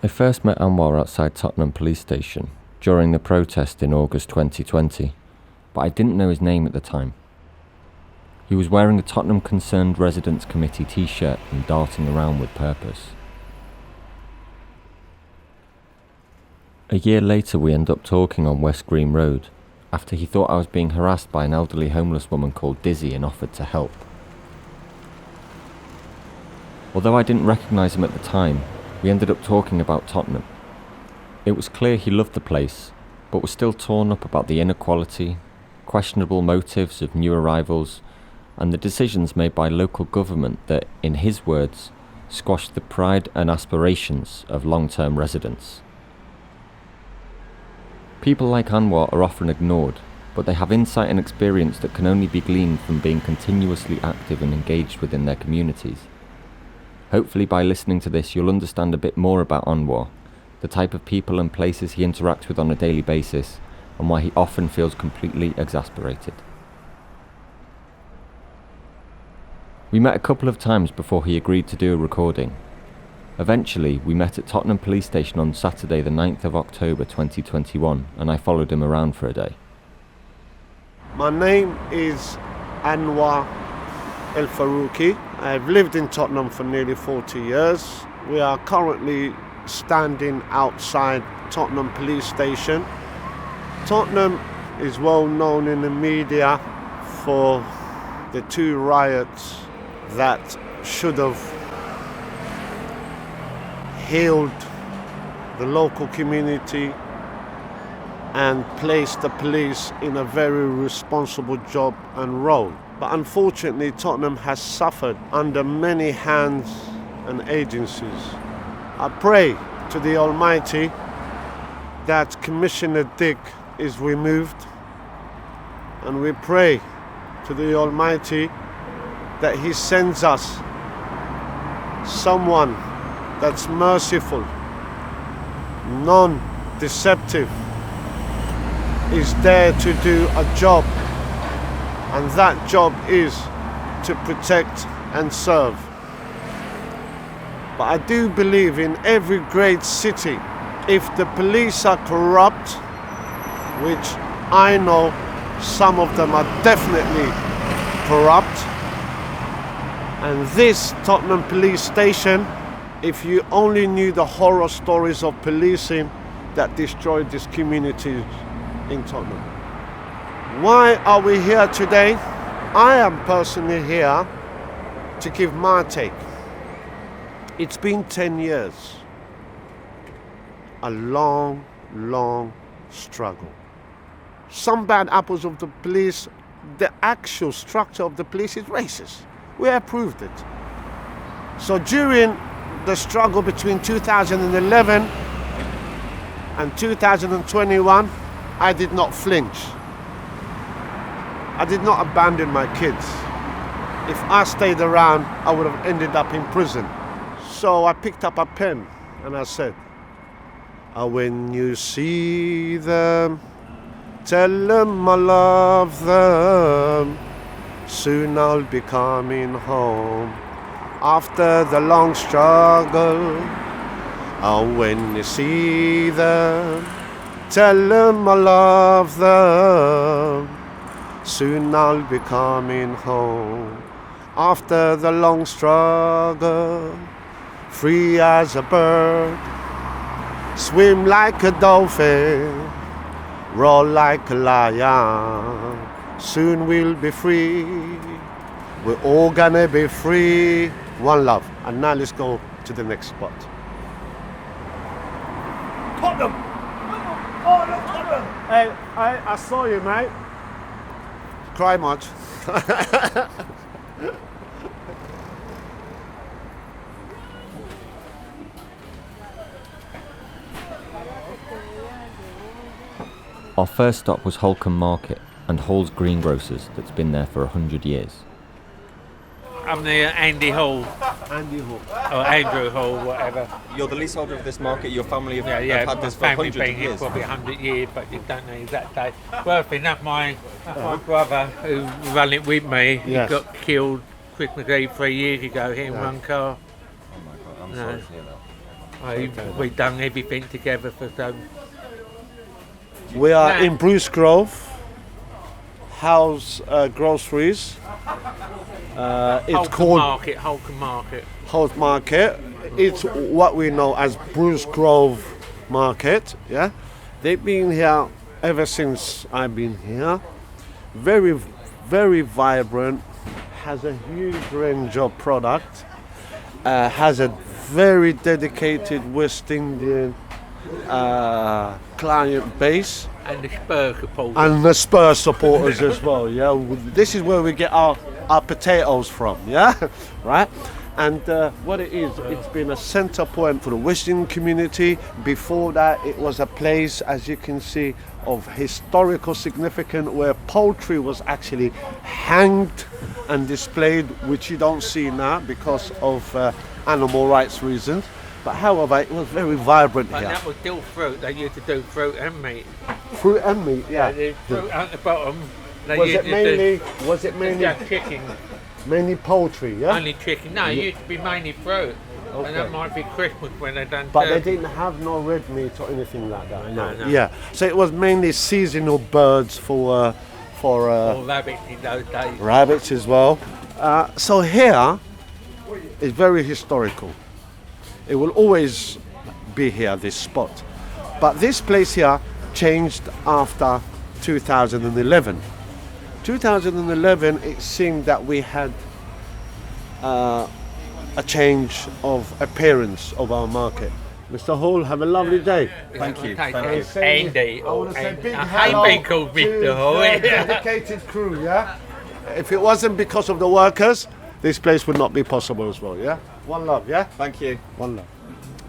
I first met Anwar outside Tottenham police station during the protest in August 2020, but I didn't know his name at the time. He was wearing a Tottenham Concerned Residents Committee t-shirt and darting around with purpose. A year later we ended up talking on West Green Road, after he thought I was being harassed by an elderly homeless woman called Dizzy and offered to help. Although I didn't recognise him at the time, we ended up talking about Tottenham. It was clear he loved the place, but was still torn up about the inequality, questionable motives of new arrivals, and the decisions made by local government that, in his words, squashed the pride and aspirations of long-term residents. People like Anwar are often ignored, but they have insight and experience that can only be gleaned from being continuously active and engaged within their communities. Hopefully by listening to this you'll understand a bit more about Anwar, the type of people and places he interacts with on a daily basis, and why he often feels completely exasperated. We met a couple of times before he agreed to do a recording. Eventually, we met at Tottenham Police Station on Saturday the 9th of October 2021, and I followed him around for a day. My name is Anuar Elfrougui. I've lived in Tottenham for nearly 40 years. We are currently standing outside Tottenham Police Station. Tottenham is well known in the media for the two riots that should have healed the local community and placed the police in a very responsible job and role. But unfortunately, Tottenham has suffered under many hands and agencies. I pray to the Almighty that Commissioner Dick is removed, and we pray to the Almighty that he sends us someone that's merciful, non-deceptive, is there to do a job, and that job is to protect and serve. But I do believe in every great city, if the police are corrupt, which I know some of them are definitely corrupt, and this Tottenham Police Station, if you only knew the horror stories of policing that destroyed these communities in Tottenham. Why are we here today? I am personally here to give my take. It's been 10 years. A long, long struggle. Some bad apples of the police, the actual structure of the police is racist. We have proved it. So during the struggle between 2011 and 2021, I did not flinch. I did not abandon my kids. If I stayed around, I would have ended up in prison. So I picked up a pen and I said, when you see them, tell them I love them. Soon I'll be coming home after the long struggle. When you see them, tell them I love them. Soon I'll be coming home after the long struggle. Free as a bird, swim like a dolphin, roar like a lion. Soon we'll be free. We're all gonna be free. One love. And now let's go to the next spot. Tottenham! Oh, no, Tottenham! Hey, I saw you, mate. Cry much. Our first stop was Holcombe Market and Hall's Greengrocers that's been there for 100 years. I'm the Andy Hall. Andy Hall. Or Andrew Hall, whatever. You're the leaseholder of this market, your family have had this for family hundreds of been here years. probably 100 years, but you don't know the exact date. Well, enough, my brother who ran it with me, Yes. he got killed, Chris McGee, 3 years ago, hit and run car. Oh my God, I'm sorry to hear that. We've done everything together for them. We are in Bruce Grove, House Groceries. It's called Holcomb Market. House Market. It's what we know as Bruce Grove Market. Yeah, they've been here ever since I've been here. Very, very vibrant. Has a huge range of product. Has a very dedicated West Indian client base. And the Spurs supporters. And the Spurs supporters as well, yeah. This is where we get our potatoes from, yeah, right? And what it is, it's been a centre point for the West Indian community. Before that, it was a place, as you can see, of historical significance where poultry was actually hanged and displayed, which you don't see now because of animal rights reasons. But however, it was very vibrant But here. that was still fruit. They used to do fruit and meat. Fruit and meat, yeah. The fruit at the bottom. They Was used it to mainly just chicken? mainly poultry, yeah? Only chicken. No, it used to be mainly fruit. Okay. And that might be Christmas when they done But they turkey. didn't have no red meat or anything like that. No, no. Yeah. So it was mainly seasonal birds for Or rabbits in those days. rabbits as well. So here is very historical. It will always be here, this spot. But this place here changed after 2011. 2011, it seemed that we had a change of appearance of our market. Mr. Hall, have a lovely day. Thank you. Thank Thank you. you. Andy. I want to say big I hello hate being called to Mr. Hall. the dedicated crew, yeah? If it wasn't because of the workers, this place would not be possible as well, yeah? One love, yeah? Thank you. One love.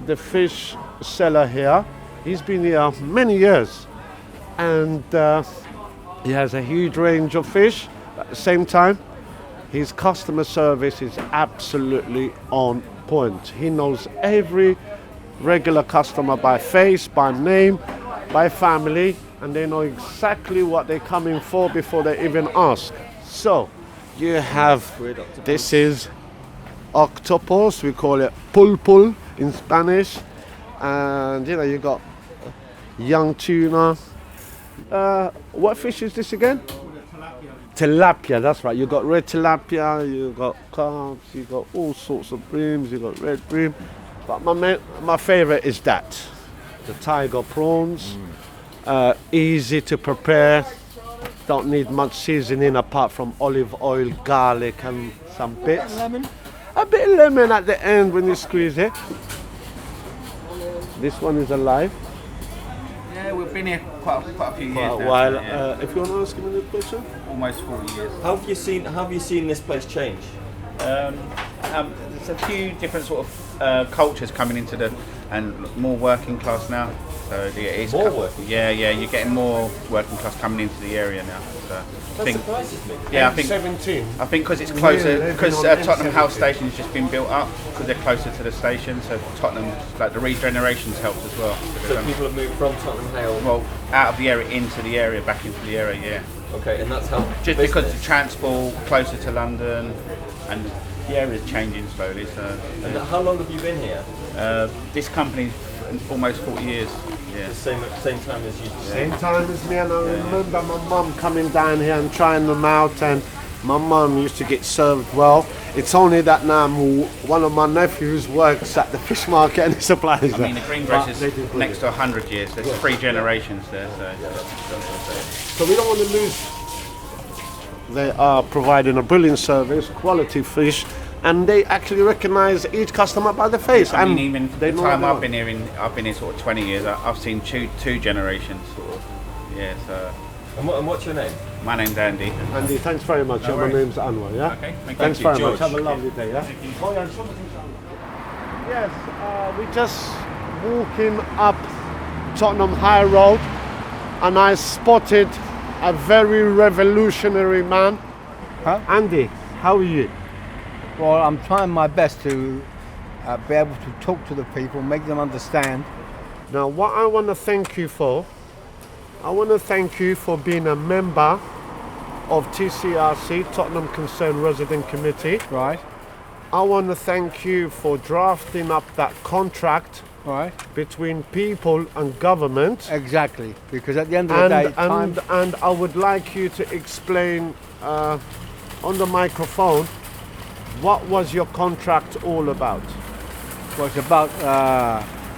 The fish seller here, he's been here many years, and he has a huge range of fish. At the same time, his customer service is absolutely on point. He knows every regular customer by face, by name, by family, and they know exactly what they're coming for before they even ask. So, you have, this is octopus, we call it pulpul in Spanish, and you know, you got young tuna. What fish is this again? Tilapia, that's right. You got red tilapia, you got carps, you got all sorts of breams, you got red bream. But my favorite is that, the tiger prawns. Easy to prepare. Don't need much seasoning apart from olive oil, garlic, and some bits. Lemon. A bit of lemon at the end when you squeeze it. This one is alive. Yeah, we've been here quite a few years For a now, while. so, yeah. If you want to ask him a question. Almost 40 years. How have you seen this place change? There's a few different sort of cultures coming into and more working class now. So yeah, it's More working? Yeah, you're getting more working class coming into the area now. So I think, surprises me. yeah, I think 17. because it's closer, Really? because Living on Tottenham House N17. Station has just been built up because they're closer to the station. So Tottenham, like the regeneration's helped as well. So people have moved from Tottenham Hale. Well, out of the area into the area, back into the area, yeah. Okay, and that's helped. Just because business. the transport closer to London, and the area's changing slowly. So And how long have you been here? this company's almost 40 years. Yeah. The same time as you. Same time as me, and I remember my mum coming down here and trying them out, and my mum used to get served well. It's only that now one of my nephews works at the fish market and he supplies I them. mean, the greengrocer's next to 100 years. There's 3 generations there. So we don't want to lose. They are providing a brilliant service, quality fish, and they actually recognise each customer by the face. I mean, and even they the know time what I've been here sort of 20 years. I've seen two generations sort of. Yeah. So And what's your name? my name's Andy. Andy, thanks very much. My worries. name's Anwar, yeah? Okay, Thanks you. very George. much. Have a lovely day, yeah? Yes, we're just walking up Tottenham High Road, and I spotted a very revolutionary man. Huh? Andy, how are you? Well, I'm trying my best to be able to talk to the people, make them understand. Now, what I want to thank you for, I want to thank you for being a member of TCRC, Tottenham Concerned Resident Committee. Right. I want to thank you for drafting up that contract All right. between people and government. Exactly. Because at the end of the day, time And I would like you to explain on the microphone what was your contract all about. was about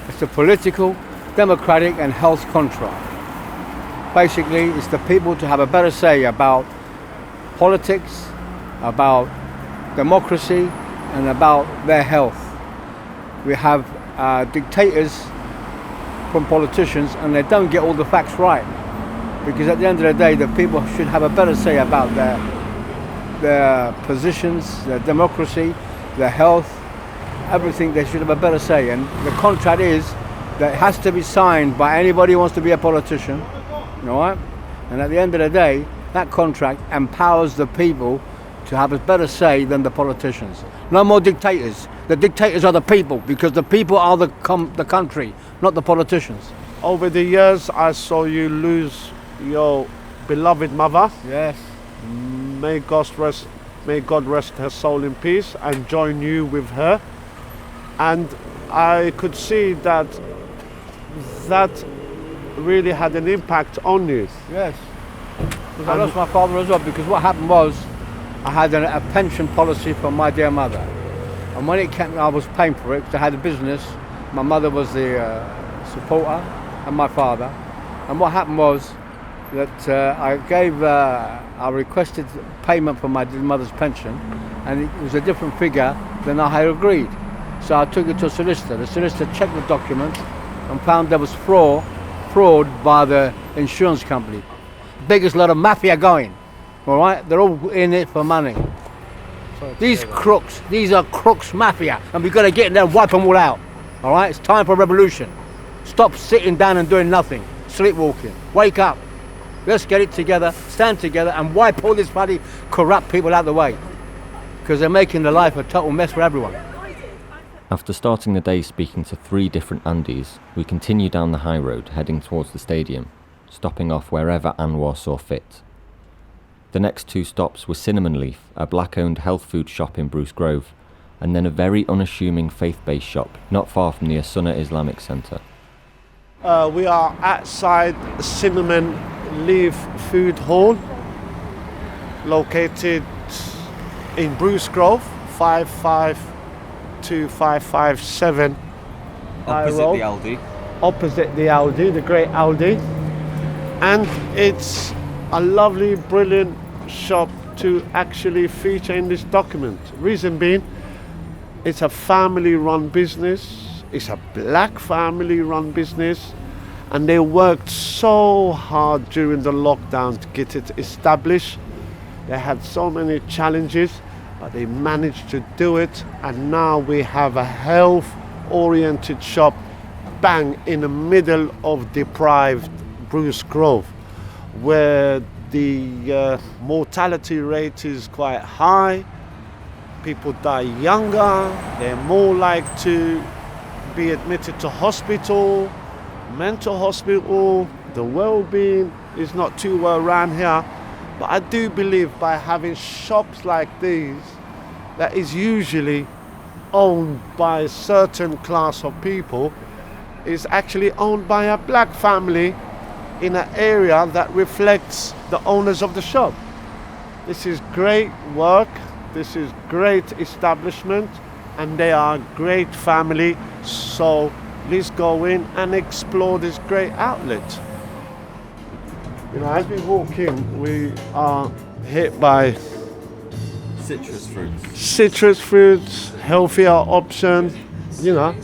it's a political, democratic, and health contract. Basically, it's the people to have a better say about politics, about democracy, and about their health. We have dictators from politicians, and they don't get all the facts right. Because at the end of the day, the people should have a better say about their positions, their democracy, their health, everything. They should have a better say. And the contract is that it has to be signed by anybody who wants to be a politician, all right? And at the end of the day, that contract empowers the people to have a better say than the politicians. No more dictators. The dictators are the people, because the people are the country, not the politicians. Over the years, I saw you lose your beloved mother. Yes. May God rest her soul in peace, and join you with her. And I could see that really had an impact on you. Yes. Because I lost my father as well, because what happened was I had a pension policy for my dear mother. And when it came, I was paying for it because I had a business. My mother was the supporter, and my father. And what happened was that I requested payment for my mother's pension, and it was a different figure than I had agreed. So I took it to a solicitor. The solicitor checked the document and found there was fraud by the insurance company. Biggest lot of mafia going, all right? They're all in it for money. These crooks, these are crooks mafia, and we've got to get in there and wipe them all out, all right? It's time for a revolution. Stop sitting down and doing nothing, sleepwalking. Wake up. Let's get it together, stand together, and wipe all these bloody corrupt people out of the way, because they're making the life a total mess for everyone. After starting the day speaking to 3 different Andys, we continue down the high road heading towards the stadium, stopping off wherever Anwar saw fit. The next 2 stops were Cinnamon Leaf, a black-owned health food shop in Bruce Grove, and then a very unassuming faith-based shop not far from the As-Sunnah Islamic Centre. We are outside Cinnamon Leaf Food Hall, located in Bruce Grove, 552-557 Opposite Road. the Aldi. Opposite the Aldi, the great Aldi. And it's a lovely, brilliant shop to actually feature in this document. Reason being, it's a family-run business. It's a black family-run business, and they worked so hard during the lockdown to get it established. They had so many challenges, but they managed to do it, and now we have a health-oriented shop bang in the middle of deprived Bruce Grove, where the mortality rate is quite high. People die younger, they're more like to be admitted to hospital, mental hospital. The well-being is not too well around here, but I do believe by having shops like these that is usually owned by a certain class of people, is actually owned by a black family in an area that reflects the owners of the shop. This is great work, this is great establishment, and they are a great family. So let's go in and explore this great outlet. You know, as we walk in, we are hit by citrus fruits, healthier option, you know,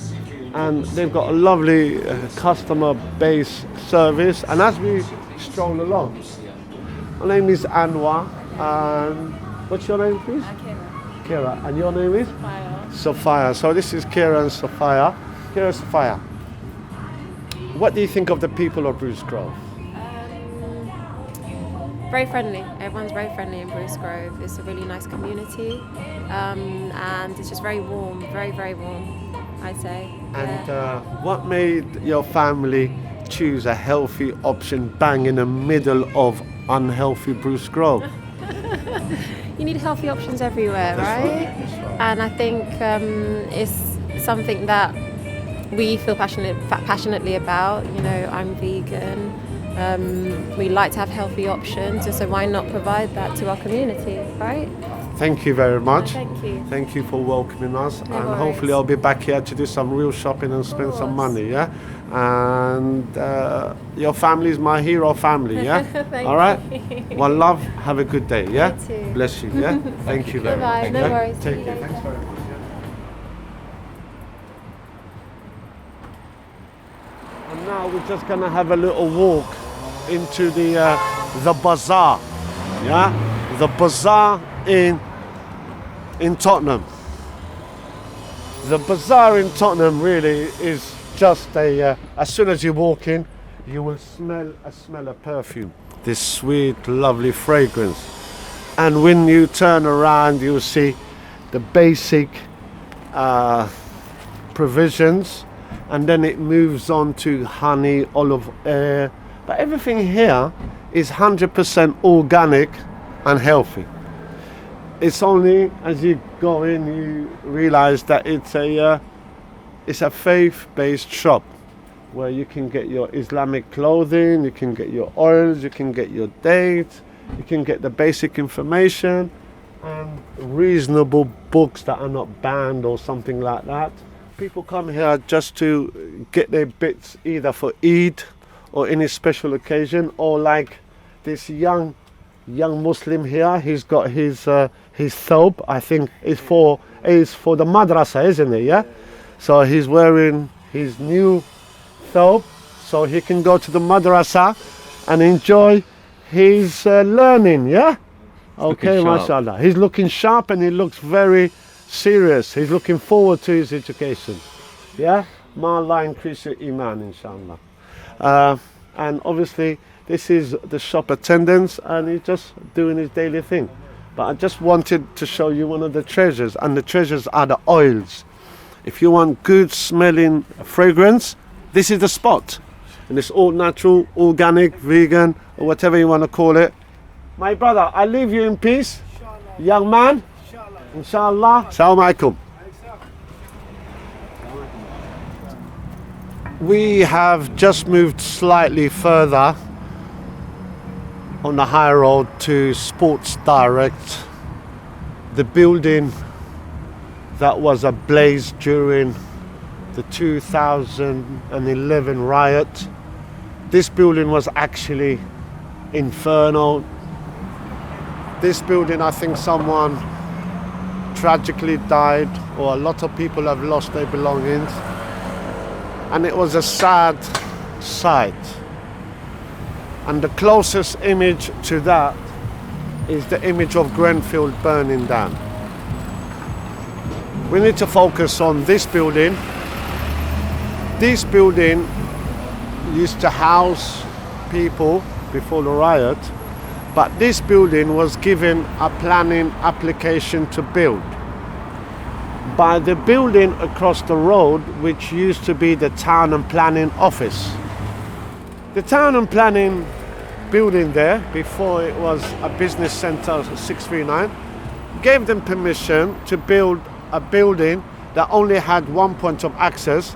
and they've got a lovely customer base service. And as we stroll along, my name is Anwar, and what's your name, please? Kira. And your name is? Sophia. So this is Kira and Sophia. Kira and Sophia, what do you think of the people of Bruce Grove? Very friendly. Everyone's very friendly in Bruce Grove. It's a really nice community, and it's just very warm, very, very warm, I'd say. And what made your family choose a healthy option bang in the middle of unhealthy Bruce Grove? You need healthy options everywhere, right? And I think it's something that we feel passionately about. You know, I'm vegan. We like to have healthy options, and so why not provide that to our community, right? Thank you very much. Thank you. Thank you for welcoming us, No and worries. hopefully I'll be back here to do some real shopping and spend some course. money, yeah? And your family is my hero family, yeah? Thank All right? you. One love, have a good day, yeah? You too. Bless you, yeah? Thank you very Bye-bye, much. no yeah? worries. See Take you care, later. thanks very much. And now we're just gonna have a little walk into the bazaar, yeah? The bazaar in Tottenham. The bazaar in Tottenham really is just as soon as you walk in, you will smell a smell of perfume. This sweet, lovely fragrance. And when you turn around, you'll see the basic provisions, and then it moves on to honey, olive oil. But everything here is 100% organic and healthy. It's only as you go in you realize that it's a faith-based shop where you can get your Islamic clothing, you can get your oils, you can get your dates, you can get the basic information and reasonable books that are not banned or something like that. People come here just to get their bits either for Eid or any special occasion, or like this young Muslim here, he's got his thobe, I think is for the madrasa, isn't it? Yeah. So he's wearing his new thobe, so he can go to the madrasa and enjoy his learning. Yeah. Okay, looking sharp. mashallah. He's looking sharp and he looks very serious. He's looking forward to his education. Yeah. May Allah increase your iman, inshallah. And obviously, this is the shop attendants, and he's just doing his daily thing. But I just wanted to show you one of the treasures, and the treasures are the oils. If you want good smelling fragrance, this is the spot. And it's all natural, organic, vegan, or whatever you want to call it. My brother, I leave you in peace. Young man. Inshallah. Assalamu alaikum. We have just moved slightly further on the high road to Sports Direct, the building that was ablaze during the 2011 riot. This building was actually infernal. This building, I think someone tragically died, or a lot of people have lost their belongings. And it was a sad sight. And the closest image to that is the image of Grenfell burning down. We need to focus on this building. This building used to house people before the riot, but this building was given a planning application to build by the building across the road, which used to be the Town and Planning Office. The Town and Planning building there, before it was a business centre 639, gave them permission to build a building that only had one point of access,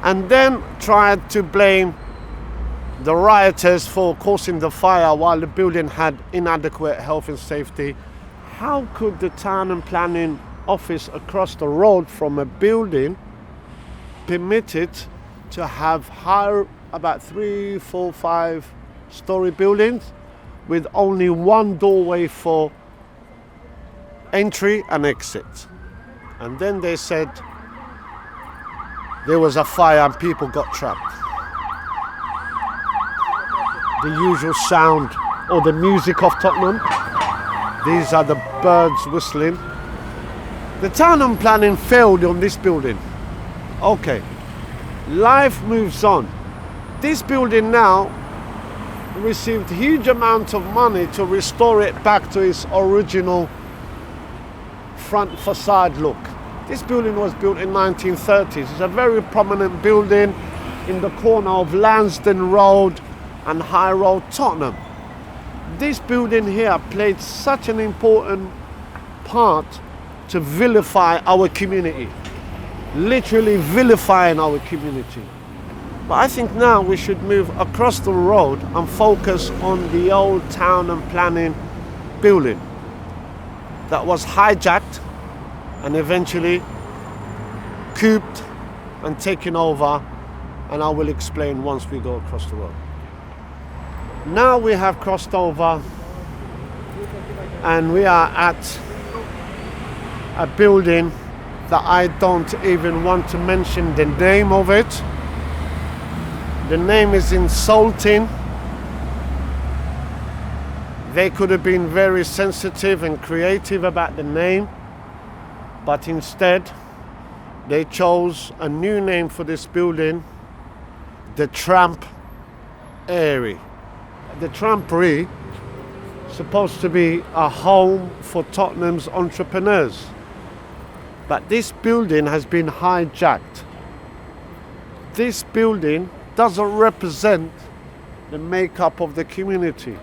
and then tried to blame the rioters for causing the fire while the building had inadequate health and safety. How could the Town and Planning Office across the road from a building permitted to have higher, about 3, 4, 5 story buildings with only one doorway for entry and exit? And then they said there was a fire and people got trapped. The usual sound or the music of Tottenham. These are the birds whistling. The Town and Planning failed on this building. Okay, life moves on. This building now received huge amount of money to restore it back to its original front facade look. This building was built in 1930s. It's a very prominent building in the corner of Lansdowne Road and High Road, Tottenham. This building here played such an important part to vilify our community. literally vilifying our community. But I think now we should move across the road and focus on the old town and planning building that was hijacked and eventually cooped and taken over, and I will explain once we go across the road. Now we have crossed over and we are at a building that I don't even want to mention the name of it. The name is insulting. They could have been very sensitive and creative about the name, but instead they chose a new name for this building, the Tramp Area. The Trampery is supposed to be a home for Tottenham's entrepreneurs, but this building has been hijacked. This building doesn't represent the makeup of the community.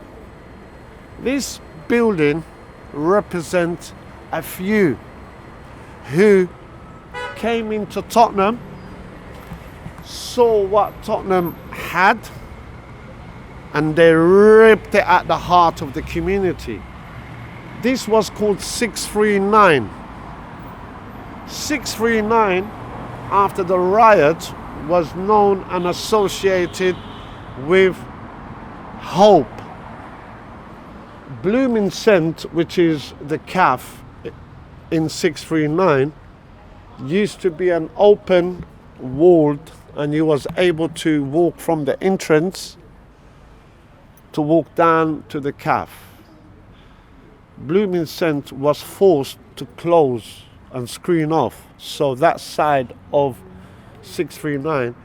This building represents a few who came into Tottenham, saw what Tottenham had, and they ripped it at the heart of the community. This was called 639. 639, after the riot, was known and associated with hope. Blooming Scent, which is the cafe in 639, used to be an open walled, and you was able to walk from the entrance to walk down to the cafe. Blooming Scent was forced to close and screen off, so that side of 639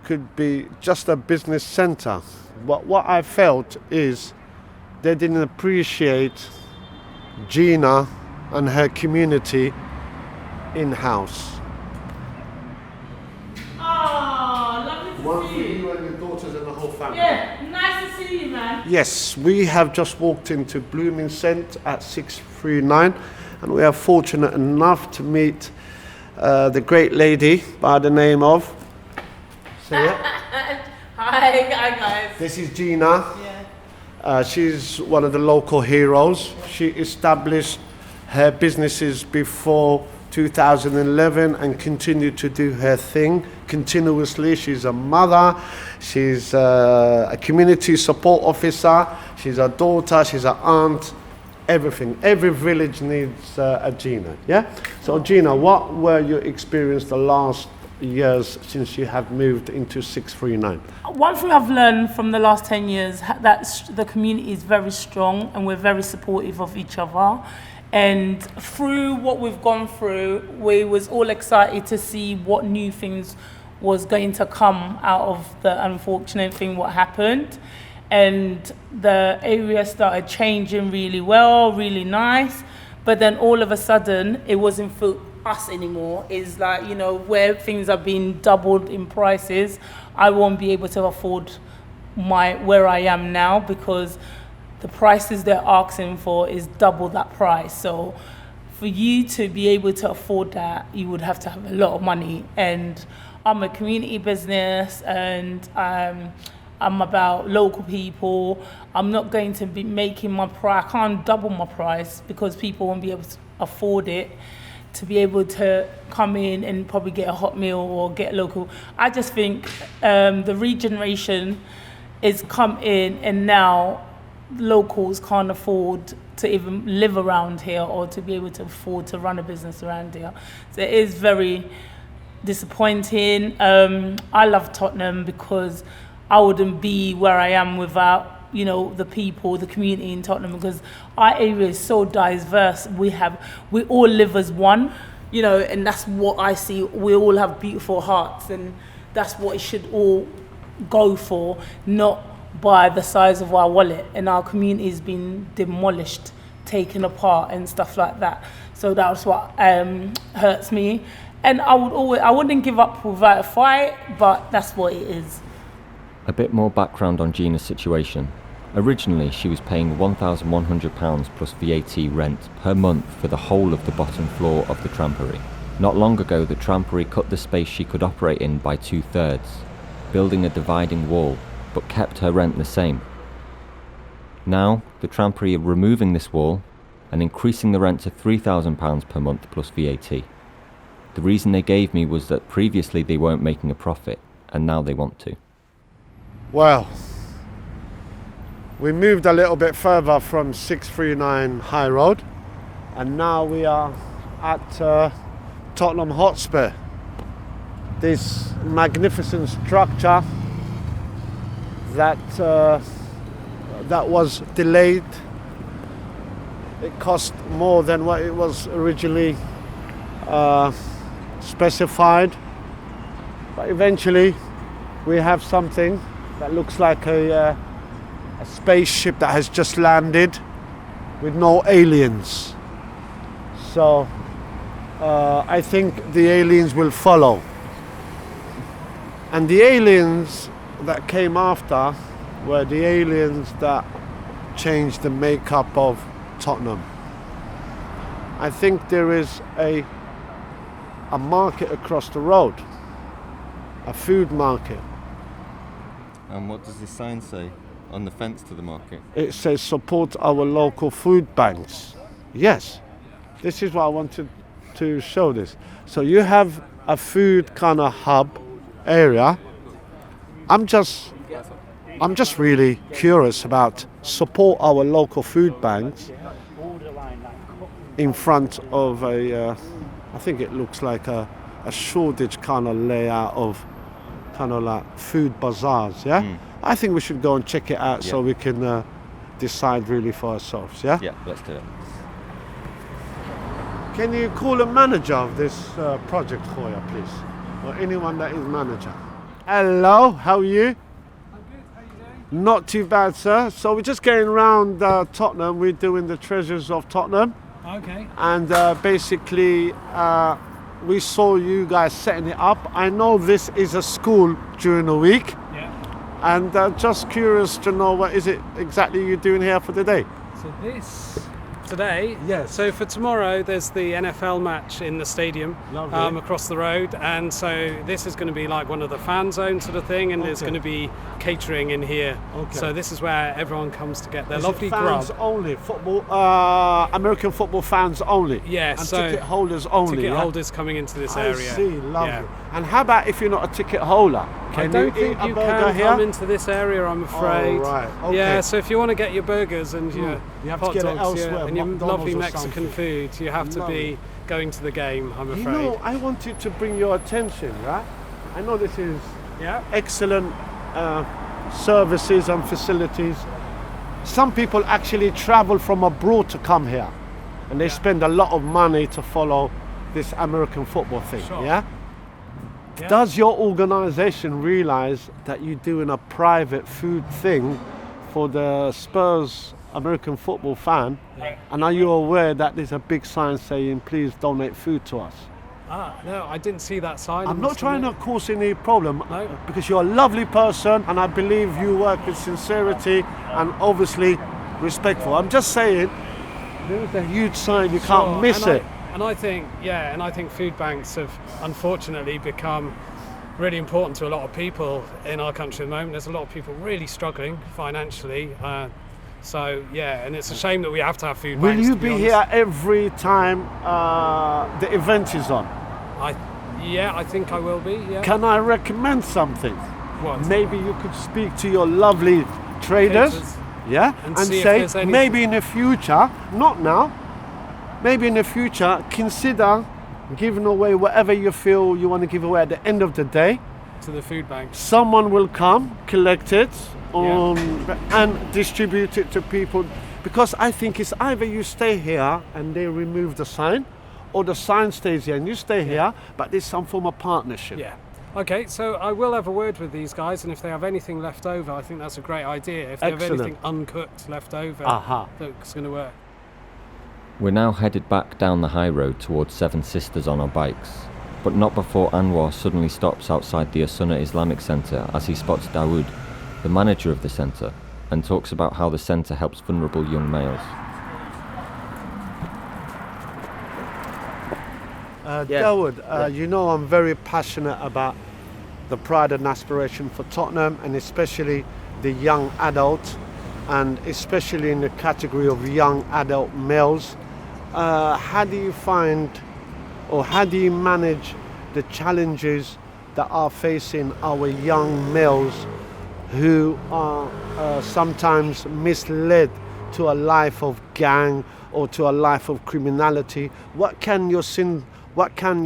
could be just a business center. But what I felt is they didn't appreciate Gina and her community in-house. Oh, lovely One to for see you. you and your daughters and the whole family. Yeah, nice to see you, man. Yes, we have just walked into Blooming Scent at 639, and we are fortunate enough to meet the great lady by the name of... Say it. Hi guys. This is Gina. Yeah. She's one of the local heroes. She established her businesses before 2011 and continued to do her thing continuously. She's a mother, she's a community support officer, she's a daughter, she's an aunt, everything. Every village needs a Gina, yeah? So Gina, what were your experience the last years since you have moved into 639? One thing I've learned from the last 10 years, that the community is very strong and we're very supportive of each other. And through what we've gone through, we was all excited to see what new things was going to come out of the unfortunate thing what happened. And the area started changing really well, really nice. But then all of a sudden, it wasn't for us anymore. It's like, you know, where things are being doubled in prices, I won't be able to afford where I am now, because the prices they're asking for is double that price. So for you to be able to afford that, you would have to have a lot of money. And I'm a community business, and I'm about local people. I'm not going to be making my price. I can't double my price because people won't be able to afford it, to be able to come in and probably get a hot meal or get local. I just think the regeneration is come in, and now locals can't afford to even live around here or to be able to afford to run a business around here. So it is very disappointing. I love Tottenham because I wouldn't be where I am without, you know, the people, the community in Tottenham, because our area is so diverse. We all live as one, you know, and that's what I see. We all have beautiful hearts, and that's what it should all go for, not by the size of our wallet. And our community has been demolished, taken apart and stuff like that. So that's what hurts me. And I wouldn't give up without a fight, but that's what it is. A bit more background on Gina's situation. Originally, she was paying £1,100 plus VAT rent per month for the whole of the bottom floor of the trampery. Not long ago, the trampery cut the space she could operate in by 2/3, building a dividing wall, but kept her rent the same. Now, the trampery are removing this wall and increasing the rent to £3,000 per month plus VAT. The reason they gave me was that previously they weren't making a profit, and now they want to. Well, we moved a little bit further from 639 High Road, and now we are at Tottenham Hotspur. This magnificent structure that was delayed. It cost more than what it was originally specified, but eventually we have something that looks like a spaceship that has just landed with no aliens. So I think the aliens will follow, and the aliens that came after were the aliens that changed the makeup of Tottenham. I think there is a market across the road, a food market. And what does this sign say on the fence to the market? It says support our local food banks. Yes, this is what I wanted to show this. So you have a food kind of hub area. I'm just really curious about support our local food banks in front of I think it looks like a Shoreditch kind of layout of kind of like food bazaars, yeah? I think we should go and check it out so we can decide really for ourselves, yeah? Yeah, let's do it. Can you call a manager of this project, Hoya, please? Or anyone that is manager. Hello, how are you? Not too bad, sir. So we're just going around Tottenham. We're doing the treasures of Tottenham. Okay. And basically, we saw you guys setting it up. I know this is a school during the week. Yeah. And just curious to know what is it exactly you're doing here for today? So this today. Yes. So for tomorrow, there's the NFL match in the stadium across the road, and so this is going to be like one of the fan zones sort of thing, and there's going to be catering in here. Okay. So this is where everyone comes to get their Is lovely it fans grub. only, football, American football fans only. Yeah, and so ticket holders only. Ticket yeah? holders coming into this I area. see, lovely. Yeah. And how about if you're not a ticket holder? I Can don't you think eat a you burger can here? come into this area, I'm afraid. Oh, right. Okay. Yeah, so if you want to get your burgers and your You have to hot get it dogs elsewhere, and your McDonald's lovely or Mexican something. food, you have to Lovely. be going to the game, I'm afraid. You know, I wanted to bring your attention, right? I know this is Yeah. excellent services and facilities. Some people actually travel from abroad to come here, and they spend a lot of money to follow this American football thing, Sure. yeah? Yeah. Does your organization realize that you're doing a private food thing for the Spurs American football fan? Yeah. And are you aware that there's a big sign saying, please donate food to us? No, I didn't see that sign. I'm not trying to cause any problem, No. because you're a lovely person and I believe you work with sincerity and obviously respectful. I'm just saying, there is a huge sign, you can't miss it. And I think food banks have unfortunately become really important to a lot of people in our country at the moment. There's a lot of people really struggling financially. So yeah, and it's a shame that we have to have food Will banks. you to be honest. here every time the event is on? I think I will be. Yeah. Can I recommend something? What? Maybe you could speak to your lovely traders, Caterers. yeah, And and see if say there's any- maybe in the future, not now, maybe in the future, consider giving away whatever you feel you want to give away at the end of the day. To the food banks. Someone will come, collect it, and distribute it to people. Because I think it's either you stay here and they remove the sign, or the sign stays here and you stay here, but there's some form of partnership. Yeah. Okay, so I will have a word with these guys, and if they have anything left over, I think that's a great idea. If they have Excellent. anything uncooked left over, Aha. that's going to work. We're now headed back down the high road towards Seven Sisters on our bikes, but not before Anwar suddenly stops outside the Asuna Islamic Centre as he spots Dawood, the manager of the centre, and talks about how the centre helps vulnerable young males. Yeah. Dawood, Yeah. you know I'm very passionate about the pride and aspiration for Tottenham, and especially the young adult, and especially in the category of young adult males. How do you find, or how do you manage the challenges that are facing our young males who are sometimes misled to a life of gang or to a life of criminality? What can your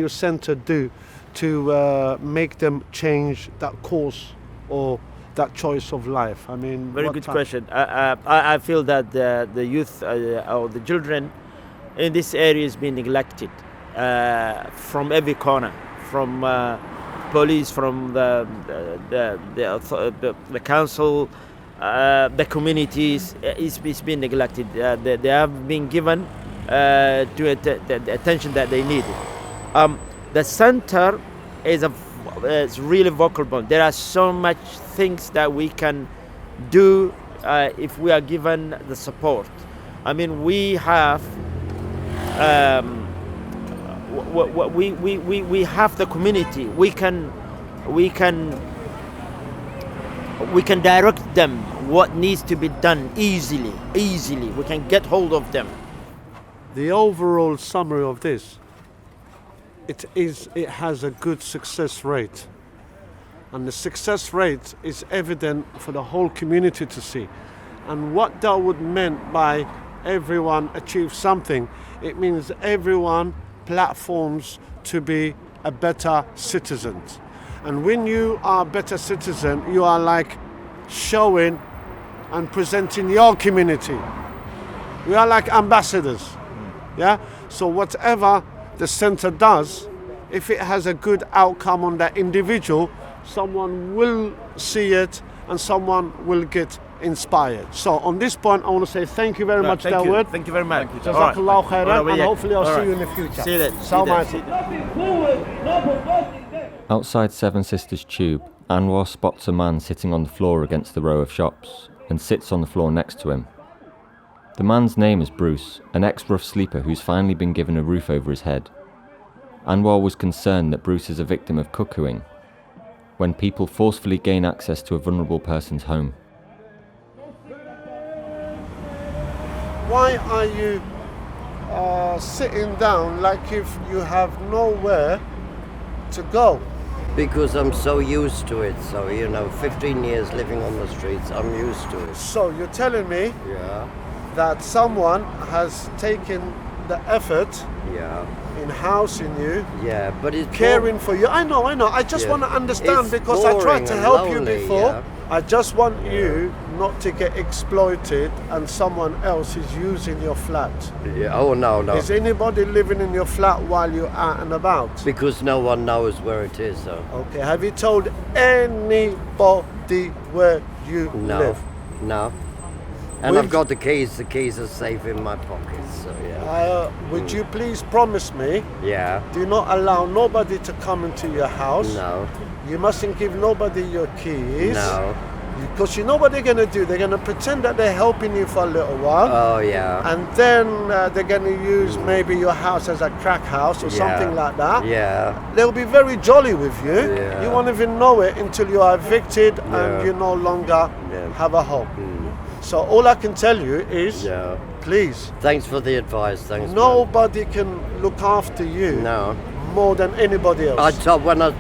centre do to make them change that course or that choice of life? I mean, Very good question. I feel that the youth or the children in this area is being neglected from every corner, from police, from the council, the communities. It's been neglected. They have been given to the attention that they need. The center is really vocal point. There are so much things that we can do if we are given the support. I mean, we have we have the community. We can direct them what needs to be done easily. We can get hold of them. The overall summary of this, it has a good success rate, and the success rate is evident for the whole community to see. And what Dawood meant by everyone achieves something, it means everyone platforms to be a better citizen. And when you are a better citizen, you are like showing and presenting your community. We are like ambassadors. Yeah? So whatever the centre does, if it has a good outcome on that individual, someone will see it and someone will get inspired. So on this point, I want to say thank you very much, Dawood. Thank you very much. Jazakallah khairan, and yeah. hopefully I'll All see right. you in the future. See that. Outside Seven Sisters Tube, Anwar spots a man sitting on the floor against the row of shops and sits on the floor next to him. The man's name is Bruce, an ex-rough sleeper who's finally been given a roof over his head. Anwar was concerned that Bruce is a victim of cuckooing, when people forcefully gain access to a vulnerable person's home. Why are you sitting down like if you have nowhere to go? Because I'm so used to it. So, 15 years living on the streets, I'm used to it. So you're telling me Yeah, that someone has taken the effort yeah, in housing you, yeah. But it's caring for you. I know. I just Yeah. want to understand, It's because I tried boring to and help you lonely, before. yeah. I just want you not to get exploited and someone else is using your flat. Yeah. Oh no. Is anybody living in your flat while you're out and about? Because no one knows where it is. So Okay, have you told anybody where you no, live? no. And Will- I've got the keys. The keys are safe in my pockets. So yeah, Would you please promise me, yeah. do not allow nobody to come into your house? No, You mustn't give nobody your keys. no. Because you know what they're going to do? They're going to pretend that they're helping you for a little while. Oh yeah. And then they're going to use maybe your house as a crack house or Yeah. something like that. Yeah. They'll be very jolly with you. Yeah. You won't even know it until you are evicted Yeah. and you no longer Yeah. have a home. So all I can tell you is, Yeah. please, Thanks for the advice. Thanks. man. nobody can look after you No. more than anybody else. I told when I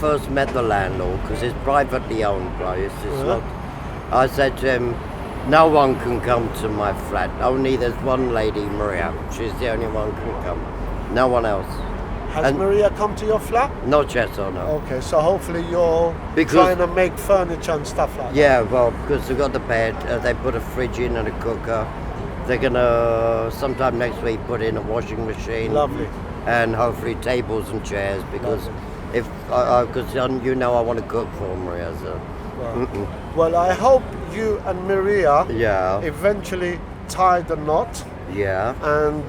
first met the landlord, because it's privately owned place. It's Yeah. not. I said to him, no one can come to my flat. Only there's one lady, Maria. She's the only one can come. No one else. Has and- Maria come to your flat? Not yet, or no. Okay, so hopefully you're Because- trying to make furniture and stuff like that. Yeah, well, because they've got the bed, they put a fridge in and a cooker. They're gonna sometime next week put in a washing machine. Lovely. And hopefully tables and chairs, because if because you know I want to cook for Maria. So. Well, I hope you and Maria Yeah. eventually tie the knot Yeah. and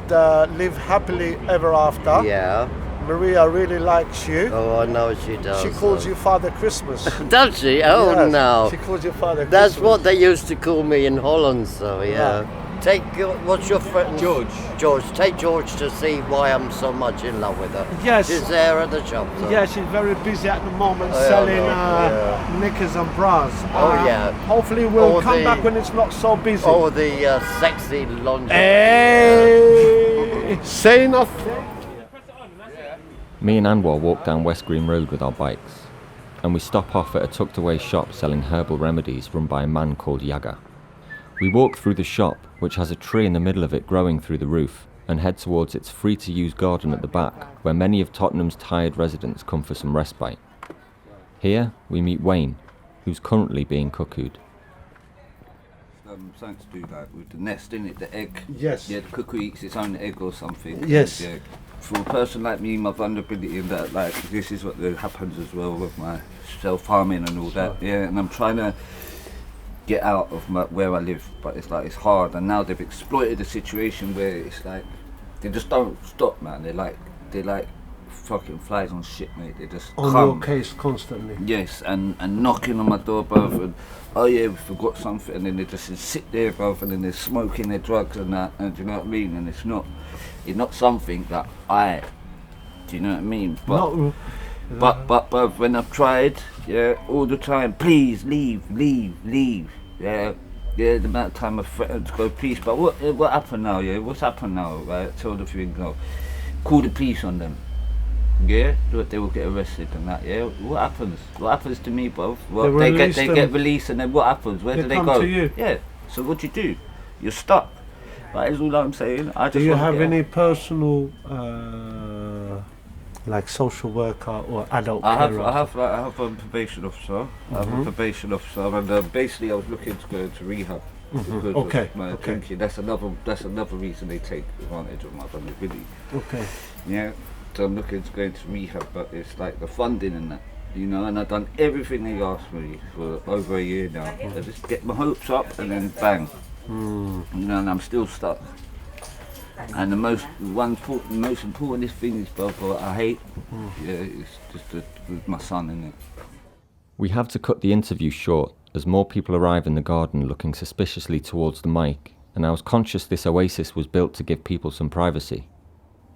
live happily ever after. Yeah. Maria really likes you. Oh, I know she does. She calls you Father Christmas. Does she? Oh Yes, no. She calls you Father That's Christmas. what they used to call me in Holland. So yeah. What's your friend? George. George. Take George to see why I'm so much in love with her. Yes. She's there at the shop. So. Yeah, she's very busy at the moment selling knickers and bras. Yeah. Hopefully we'll come back when it's not so busy. Oh, the sexy lingerie. Hey! Say nothing. Me and Anwar walk down West Green Road with our bikes, and we stop off at a tucked away shop selling herbal remedies run by a man called Yaga. We walk through the shop, which has a tree in the middle of it growing through the roof, and head towards its free-to-use garden at the back, where many of Tottenham's tired residents come for some respite. Here, we meet Wayne, who's currently being cuckooed. Something to do like with the nest, in it, the egg. Yes. Yeah, the cuckoo eats its own egg or something. Yes. Yeah. For a person like me, my vulnerability in that, like, this is what happens as well with my self-harming and all that. Yeah, and I'm trying to get out of where I live, but it's like it's hard. And now they've exploited the situation where it's like they just don't stop, man. They're like fucking flies on shit, mate. They just on come. your case constantly. Yes, and knocking on my door, bruv, and oh yeah, we forgot something, and then they just sit there, bruv, and then they're smoking their drugs and that, and do you know what I mean? And it's not something that do you know what I mean? But bruv, when I've tried, yeah, all the time, please leave, yeah, the amount of time I've threatened to go police, but what happened now, yeah? What's happened now, right? Tell the thing, no, call the police on them. Yeah, they will get arrested and that. Yeah, what happens? What happens to me, bruv? Well, they get released, and then what happens? Where do they go? To you. Yeah. So what do you do? You're stuck. That is all I'm saying. Do you have any personal, like social worker or adult carer? I have a probation officer. I have a probation officer, and basically I was looking to go into rehab. Because of my drinking. That's another reason they take advantage of my vulnerability. Okay. Yeah. So I'm looking to go into rehab, but it's like the funding and that, you know, and I've done everything they asked me for over a year now. I just get my hopes up and then bang, you know, and I'm still stuck. And the most important thing is, brother, I hate, it's just with my son in it. We have to cut the interview short as more people arrive in the garden looking suspiciously towards the mic, and I was conscious this oasis was built to give people some privacy.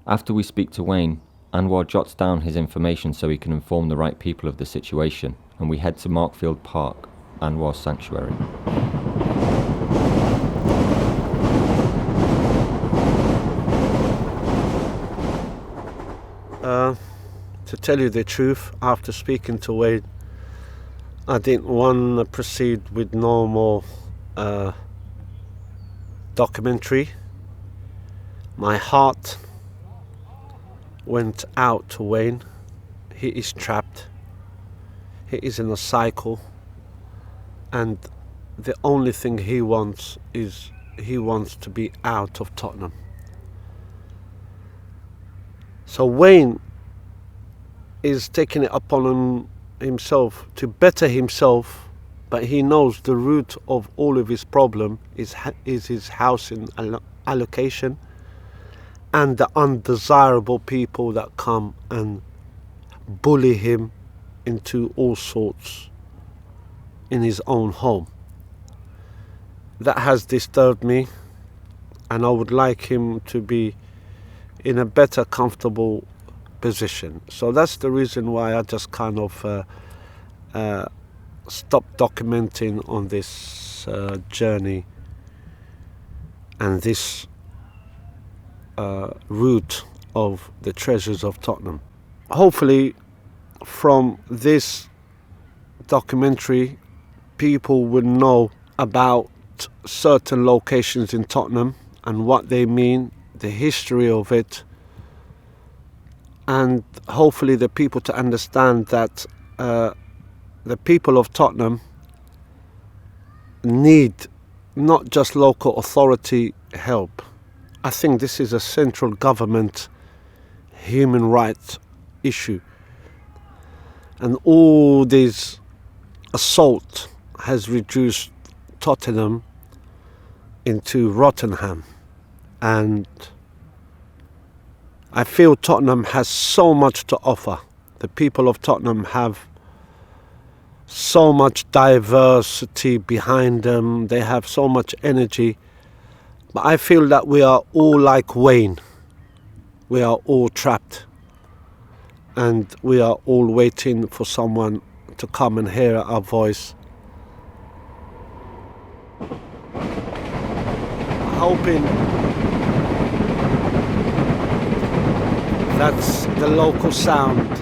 After we speak to Wayne, Anwar jots down his information so he can inform the right people of the situation, and we head to Markfield Park, Anwar's sanctuary. To tell you the truth, after speaking to Wayne, I didn't want to proceed with normal documentary. My heart went out to Wayne. He is trapped. He is in a cycle, and the only thing he wants is he wants to be out of Tottenham. So Wayne is taking it upon himself to better himself, but he knows the root of all of his problem is his housing allocation and the undesirable people that come and bully him into all sorts in his own home. That has disturbed me, and I would like him to be in a better, comfortable position. So that's the reason why I just kind of stopped documenting on this journey and this route of the treasures of Tottenham. Hopefully from this documentary people will know about certain locations in Tottenham and what they mean, the history of it, and hopefully the people to understand that the people of Tottenham need not just local authority help. I think this is a central government human rights issue, and all this assault has reduced Tottenham into Rottenham, and I feel Tottenham has so much to offer. The people of Tottenham have so much diversity behind them, they have so much energy, But I feel that we are all like Wayne. We are all trapped. And we are all waiting for someone to come and hear our voice. Hoping that's the local sound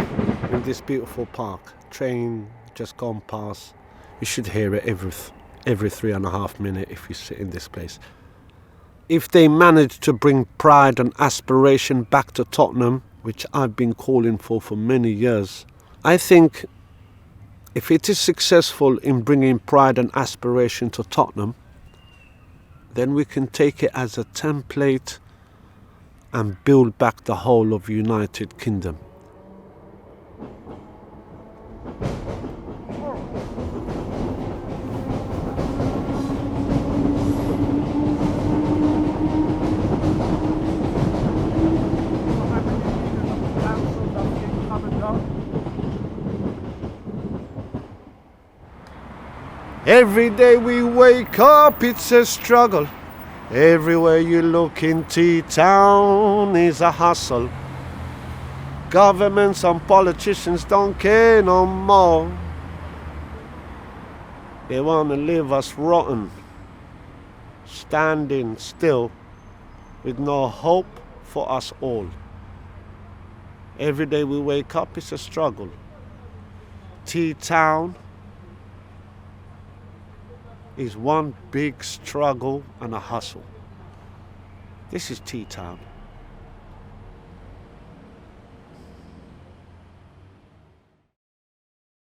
in this beautiful park. Train just gone past. You should hear it every 3.5 minutes if you sit in this place. If they manage to bring pride and aspiration back to Tottenham, which I've been calling for many years, I think if it is successful in bringing pride and aspiration to Tottenham, then we can take it as a template and build back the whole of United Kingdom. Every day we wake up, it's a struggle. Everywhere you look in T-Town is a hustle. Governments and politicians don't care no more. They want to leave us rotten, standing still with no hope for us all. Every day we wake up, it's a struggle. T-Town is one big struggle and a hustle. This is T-Town.